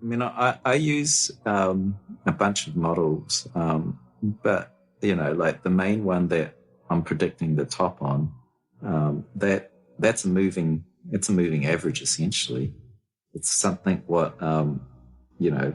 I use a bunch of models, but like the main one that I'm predicting the top on, that's it's a moving average essentially. It's something what you know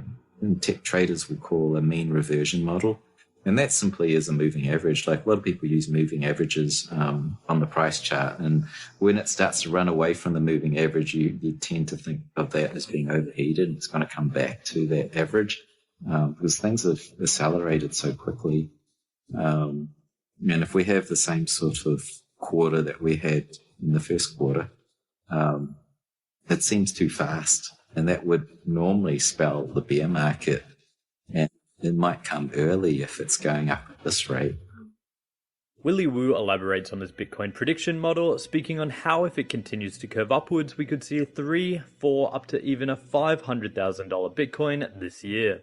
tech traders would call a mean reversion model. And that simply is a moving average. Like a lot of people use moving averages on the price chart. And when it starts to run away from the moving average, you tend to think of that as being overheated. It's going to come back to that average because things have accelerated so quickly. And if we have the same sort of quarter that we had in the first quarter, it seems too fast. And that would normally spell the bear market. And it might come early if it's going up at this rate. Willy Woo elaborates on his Bitcoin prediction model, speaking on how if it continues to curve upwards, we could see a 3, 4, up to even a $500,000 Bitcoin this year.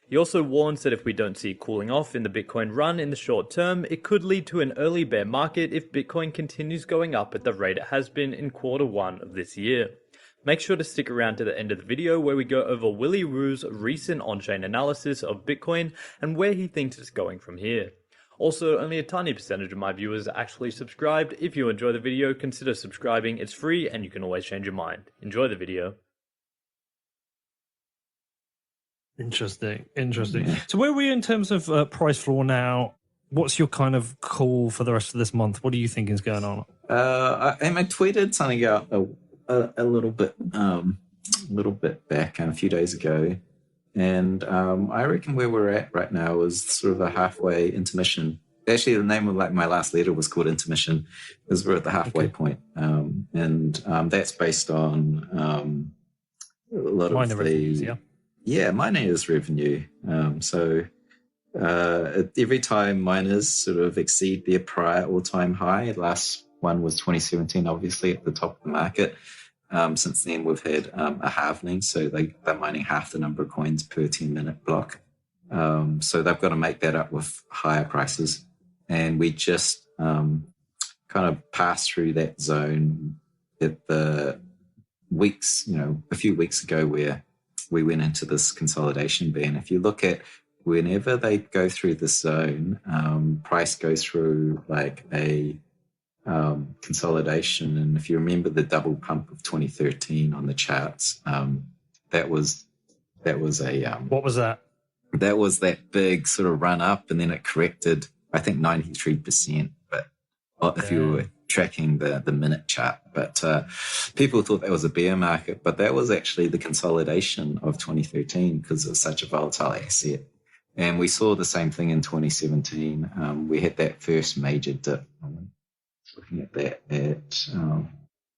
He also warns that if we don't see cooling off in the Bitcoin run in the short term, it could lead to an early bear market if Bitcoin continues going up at the rate it has been in Q1 of this year. Make sure to stick around to the end of the video where we go over Willy Woo's recent on-chain analysis of Bitcoin and where he thinks it's going from here. Also, only a tiny percentage of my viewers are actually subscribed. If you enjoy the video, consider subscribing. It's free and you can always change your mind. Enjoy the video. Interesting. So where are we in terms of price floor now? What's your kind of call for the rest of this month? What do you think is going on? I tweeted something out a little bit back a few days ago, and I reckon where we're at right now is sort of a halfway intermission. Actually, the name of my last letter was called intermission, because we're at the halfway point, and that's based on a lot minor of the revenues, miners revenue. So every time miners sort of exceed their prior all-time high, the last one was 2017, obviously at the top of the market. Since then, we've had a halvening, so they're mining half the number of coins per 10-minute block. So they've got to make that up with higher prices. And we just kind of passed through that zone at the weeks, a few weeks ago where we went into this consolidation band. If you look at whenever they go through this zone, price goes through like a consolidation. And if you remember the double pump of 2013 on the charts, that was a what was that? That was that big sort of run up, and then it corrected, I think 93%. But if you were tracking the minute chart, but people thought that was a bear market, but that was actually the consolidation of 2013 because it was such a volatile asset. And we saw the same thing in 2017. We had that first major dip. Looking at that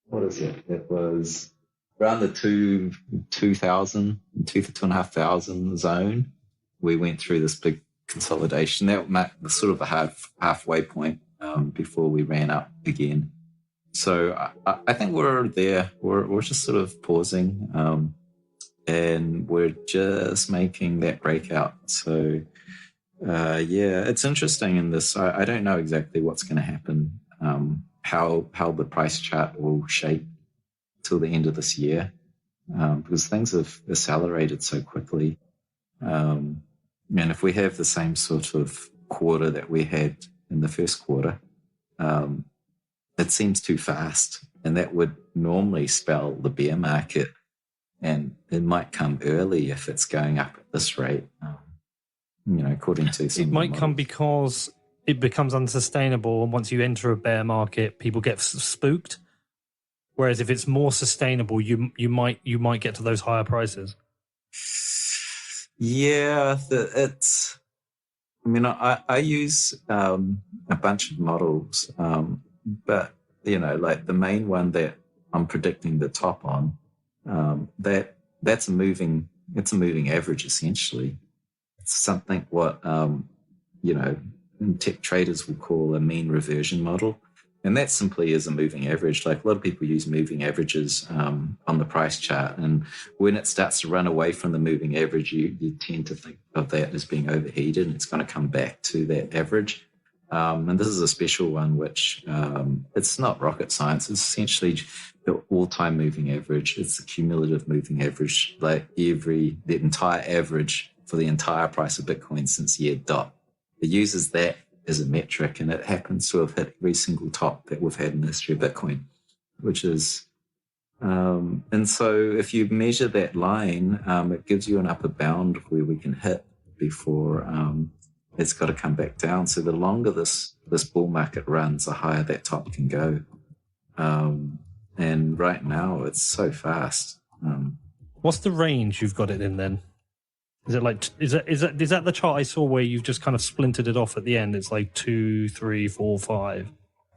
what is it? It was around the 2,500 zone. We went through this big consolidation. That marked the sort of a halfway point before we ran up again. So I think we're there. We're just sort of pausing, and we're just making that breakout. So it's interesting in this. I don't know exactly what's going to happen. How the price chart will shape till the end of this year, because things have accelerated so quickly. And if we have the same sort of quarter that we had in the first quarter, it seems too fast, and that would normally spell the bear market, and it might come early if it's going up at this rate. According to some it might come because it becomes unsustainable, and once you enter a bear market, people get spooked. Whereas if it's more sustainable, you might get to those higher prices. Yeah, I use a bunch of models, but like the main one that I'm predicting the top on, it's a moving average essentially. It's something what tech traders will call a mean reversion model. And that simply is a moving average. Like a lot of people use moving averages on the price chart. And when it starts to run away from the moving average, you tend to think of that as being overheated, and it's going to come back to that average. And this is a special one, which it's not rocket science. It's essentially the all-time moving average. It's the cumulative moving average, like the entire average for the entire price of Bitcoin since year dot. It uses that as a metric, and it happens to have hit every single top that we've had in the history of Bitcoin, which is and so if you measure that line, it gives you an upper bound of where we can hit before it's got to come back down. So the longer this bull market runs, the higher that top can go. And right now it's so fast. What's the range you've got it in then? Is it like is that the chart I saw where you've just kind of splintered it off at the end? It's like 2, 3, 4, 5.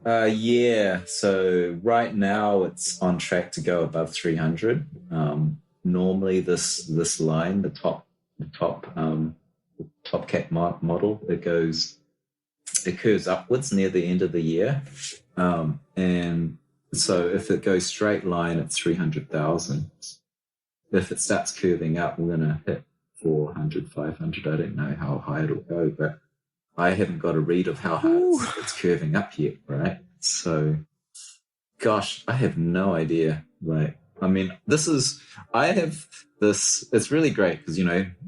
Yeah. So right now it's on track to go above 300. Normally this line, the top cap model, it curves upwards near the end of the year. And so if it goes straight line at 300,000, if it starts curving up, we're going to hit 400, 500. I don't know how high it'll go, but I haven't got a read of how hard it's curving up yet, right? So, gosh, I have no idea. Like, I mean, I have this, it's really great because,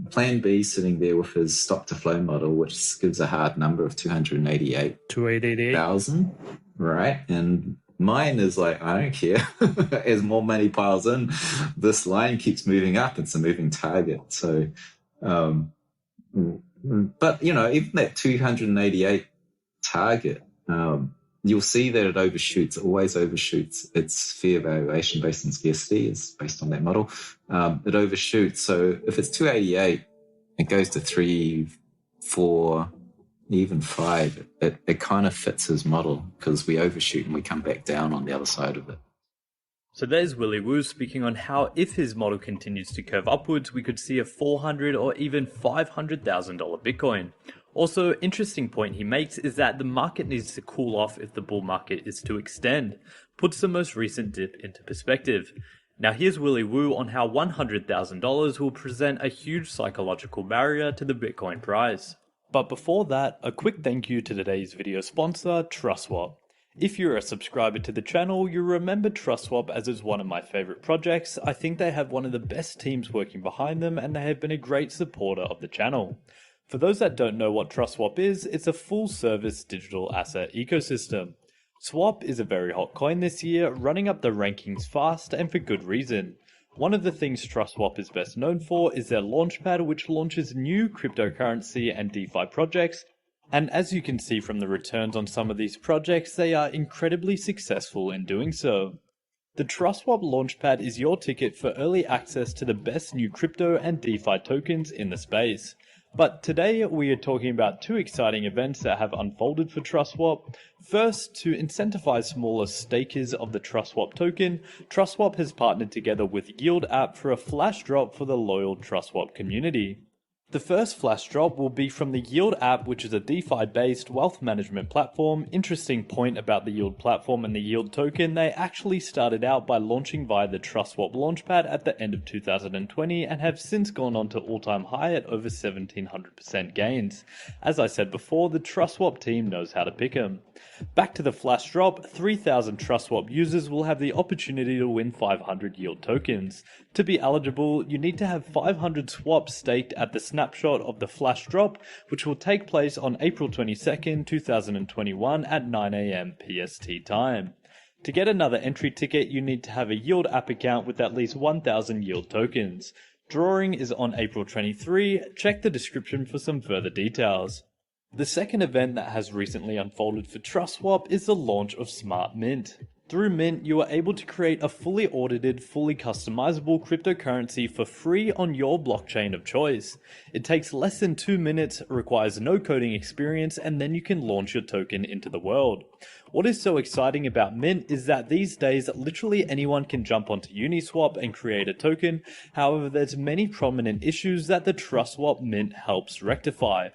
Plan B sitting there with his stock to flow model, which gives a hard number of 288,000, right? And mine is like, I don't care. As more money piles in, this line keeps moving up. It's a moving target. So, but, even that 288 target, you'll see that it always overshoots its fair valuation based on scarcity. It's based on that model. It overshoots. So if it's 288, it goes to 3, 4, even 5. It kind of fits his model because we overshoot and we come back down on the other side of it. So there's Willy Woo speaking on how if his model continues to curve upwards, we could see a $400,000 or even $500,000 Bitcoin. Also, interesting point he makes is that the market needs to cool off if the bull market is to extend. Puts the most recent dip into perspective. Now here's Willy Woo on how $100,000 will present a huge psychological barrier to the Bitcoin price. But before that, a quick thank you to today's video sponsor, TrustSwap. If you're a subscriber to the channel, you'll remember TrustSwap as it's one of my favorite projects. I think they have one of the best teams working behind them and they have been a great supporter of the channel. For those that don't know what TrustSwap is, it's a full-service digital asset ecosystem. Swap is a very hot coin this year, running up the rankings fast and for good reason. One of the things TrustSwap is best known for is their launchpad, which launches new cryptocurrency and DeFi projects. And as you can see from the returns on some of these projects, they are incredibly successful in doing so. The TrustSwap Launchpad is your ticket for early access to the best new crypto and DeFi tokens in the space. But today we are talking about two exciting events that have unfolded for TrustSwap. First, to incentivize smaller stakers of the TrustSwap token, TrustSwap has partnered together with Yield App for a flash drop for the loyal TrustSwap community. The first flash drop will be from the Yield app, which is a DeFi-based wealth management platform. Interesting point about the Yield platform and the Yield token, they actually started out by launching via the TrustSwap Launchpad at the end of 2020 and have since gone on to all-time high at over 1700% gains. As I said before, the TrustSwap team knows how to pick 'em. Back to the flash drop, 3,000 TrustSwap users will have the opportunity to win 500 Yield tokens. To be eligible, you need to have 500 swaps staked at the snapshot of the flash drop, which will take place on April 22nd, 2021 at 9 AM PST time. To get another entry ticket, you need to have a Yield app account with at least 1,000 Yield tokens. Drawing is on April 23. Check the description for some further details. The second event that has recently unfolded for TrustSwap is the launch of Smart Mint. Through Mint, you are able to create a fully audited, fully customizable cryptocurrency for free on your blockchain of choice. It takes less than 2 minutes, requires no coding experience, and then you can launch your token into the world. What is so exciting about Mint is that these days, literally anyone can jump onto Uniswap and create a token. However, there's many prominent issues that the TrustSwap Mint helps rectify.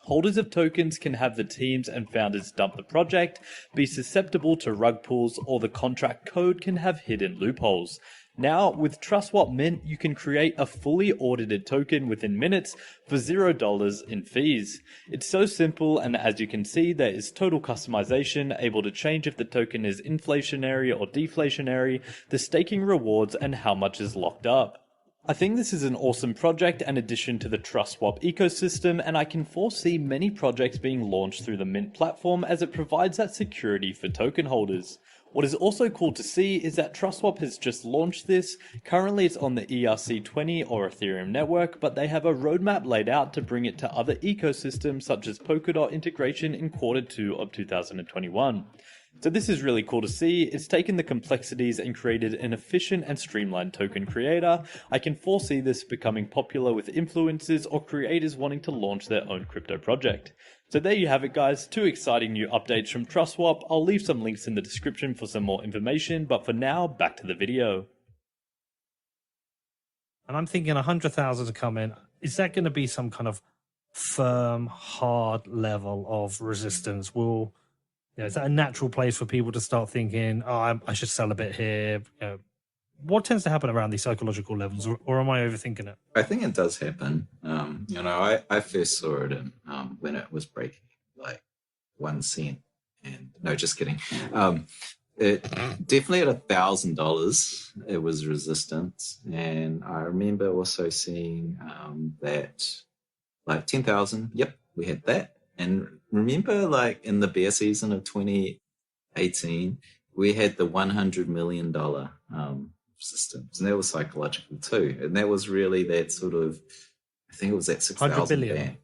Holders of tokens can have the teams and founders dump the project, be susceptible to rug pulls, or the contract code can have hidden loopholes. Now, with TrustSwap Mint, you can create a fully audited token within minutes for $0 in fees. It's so simple, and as you can see, there is total customization, able to change if the token is inflationary or deflationary, the staking rewards, and how much is locked up. I think this is an awesome project and addition to the TrustSwap ecosystem, and I can foresee many projects being launched through the Mint platform as it provides that security for token holders. What is also cool to see is that TrustSwap has just launched this. Currently it's on the ERC20 or Ethereum network, but they have a roadmap laid out to bring it to other ecosystems such as Polkadot integration in Q2 of 2021. So this is really cool to see. It's taken the complexities and created an efficient and streamlined token creator. I can foresee this becoming popular with influencers or creators wanting to launch their own crypto project. So there you have it, guys. 2 exciting new updates from TrustSwap. I'll leave some links in the description for some more information, but for now, back to the video. And I'm thinking 100,000 to come in. Is that going to be some kind of firm, hard level of resistance? Is that a natural place for people to start thinking, oh, I should sell a bit here? What tends to happen around these psychological levels, or am I overthinking it? I think it does happen. I first saw it in, when it was breaking like 1 cent. And no, just kidding. It definitely at $1,000, it was resistance. And I remember also seeing that like 10,000. Yep, we had that. And remember, like in the bear season of 2018, we had the $100 million resistance, and that was psychological too. And that was really that sort of, I think it was that 6,000 band,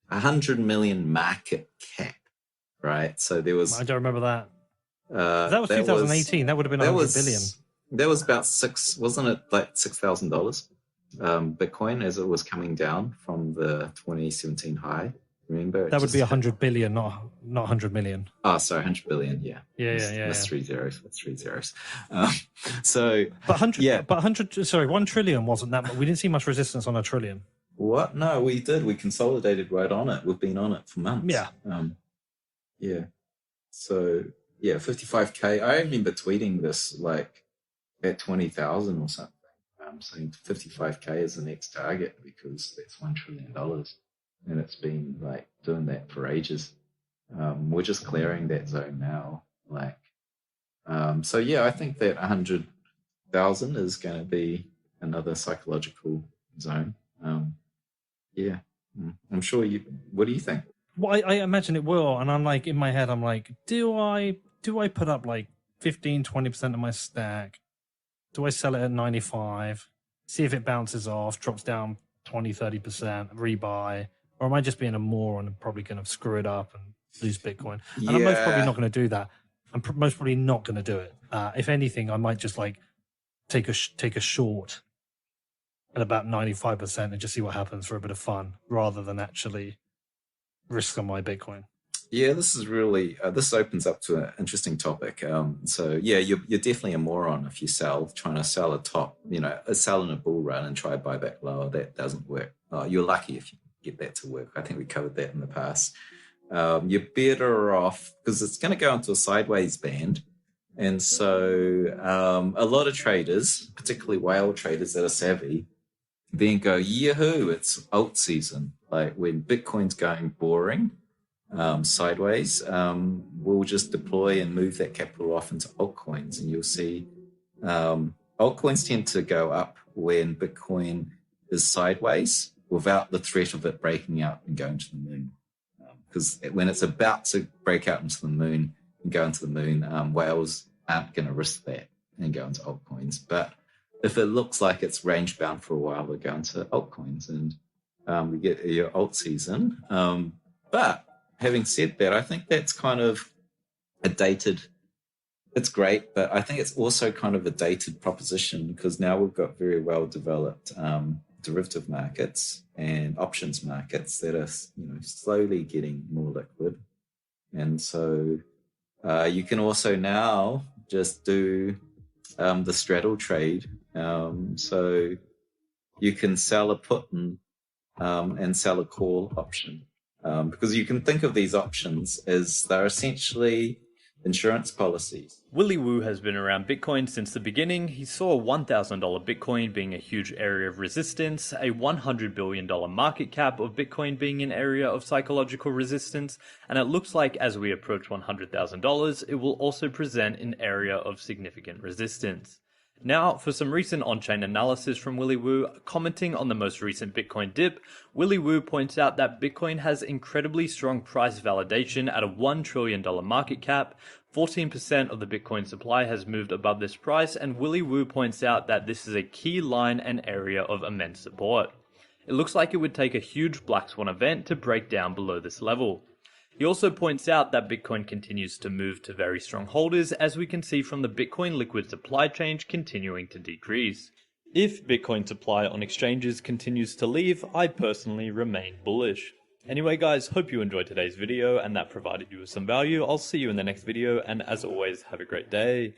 100 million market cap, right? So there was. I don't remember that. That was 2018. That would have been 100 billion. That was about wasn't it like $6,000 Bitcoin as it was coming down from the 2017 high? Remember, that would be 100 billion, not 100 million. Oh, sorry, 100 billion. Yeah. That's 3 zeros. That's 3 zeros. So, but 100. Sorry, 1 trillion wasn't that much. We didn't see much resistance on a trillion. What? No, we did. We consolidated right on it. We've been on it for months. Yeah. Yeah. So, yeah, 55K. I remember tweeting this like at 20,000 or something. Saying 55K is the next target because that's $1 trillion. And it's been like doing that for ages. We're just clearing that zone now. So yeah, I think that 100,000 is going to be another psychological zone. Yeah, I'm sure you. What do you think? Well, I imagine it will. And I'm like, in my head, I'm like, do I put up like 15-20% of my stack? Do I sell it at 95? See if it bounces off, drops down 20-30%, rebuy. Or am I just being a moron and probably going to screw it up and lose Bitcoin? And I'm most probably not going to do that. I'm most probably not going to do it. If anything, I might just like take a short at about 95% and just see what happens for a bit of fun, rather than actually risk on my Bitcoin. Yeah, this is really this opens up to an interesting topic. So yeah, you're definitely a moron if you trying to sell a top, sell in a bull run and try to buy back lower. That doesn't work. You're lucky if you get that to work. I think we covered that in the past. You're better off because it's going to go into a sideways band. And so a lot of traders, particularly whale traders that are savvy, then go, yahoo, it's alt season. Like when Bitcoin's going boring, sideways, we'll just deploy and move that capital off into altcoins. And you'll see altcoins tend to go up when Bitcoin is sideways, without the threat of it breaking out and going to the moon. Because when it's about to break out into the moon and go into the moon, whales aren't going to risk that and go into altcoins. But if it looks like it's range bound for a while, they'll go into altcoins and we get your alt season. But having said that, I think that's kind of a dated, it's great, but I think it's also kind of a dated proposition because now we've got very well developed derivative markets and options markets that are slowly getting more liquid, and so you can also now just do the straddle trade. So you can sell a put and sell a call option, because you can think of these options as they're essentially insurance policies. Willy Woo has been around Bitcoin since the beginning. He saw a $1,000 Bitcoin being a huge area of resistance, a $100 billion market cap of Bitcoin being an area of psychological resistance, and it looks like as we approach $100,000, it will also present an area of significant resistance. Now, for some recent on-chain analysis from Willy Woo, commenting on the most recent Bitcoin dip, Willy Woo points out that Bitcoin has incredibly strong price validation at a $1 trillion market cap. 14% of the Bitcoin supply has moved above this price, and Willy Woo points out that this is a key line and area of immense support. It looks like it would take a huge black swan event to break down below this level. He also points out that Bitcoin continues to move to very strong holders, as we can see from the Bitcoin liquid supply change continuing to decrease. If Bitcoin supply on exchanges continues to leave, I personally remain bullish. Anyway guys, hope you enjoyed today's video and that provided you with some value. I'll see you in the next video, and as always, have a great day.